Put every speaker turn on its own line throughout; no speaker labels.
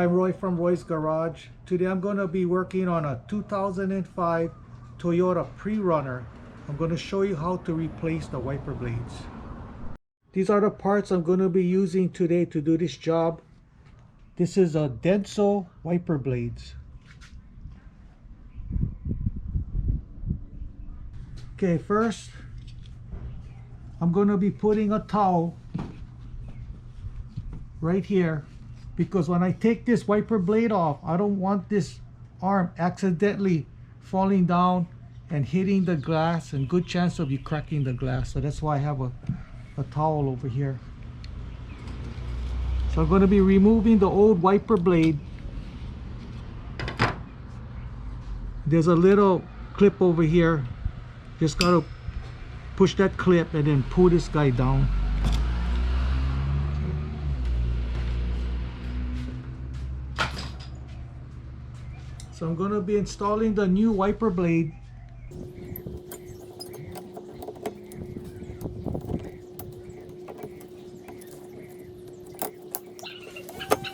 Hi, I'm Roy from Roy's Garage. Today I'm going to be working on a 2005 Toyota Pre-Runner. I'm going to show you how to replace the wiper blades. These are the parts I'm going to be using today to do this job. This is a Denso wiper blades. Okay, first I'm going to be putting a towel right here, because when I take this wiper blade off, I don't want this arm accidentally falling down and hitting the glass, and good chance of you cracking the glass. So that's why I have a towel over here. So I'm going to be removing the old wiper blade. There's a little clip over here. Just got to push that clip and then pull this guy down. So I'm going to be installing the new wiper blade.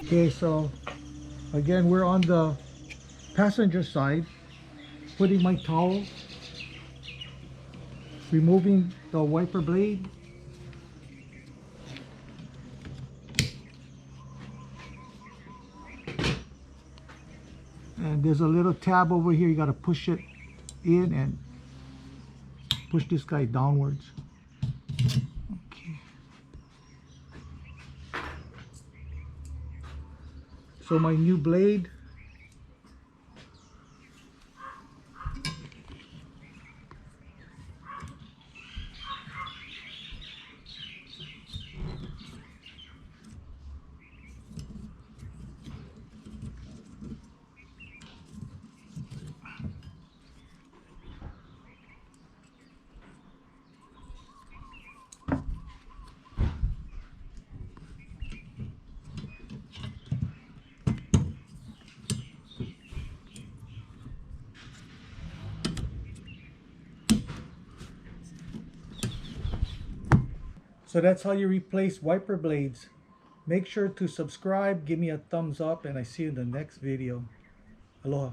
Okay, so again, we're on the passenger side, putting my towel, removing the wiper blade. And there's a little tab over here, you got to push it in and push this guy downwards. Okay. So my new blade. So that's how you replace wiper blades. Make sure to subscribe, give me a thumbs up, and I see you in the next video. Aloha.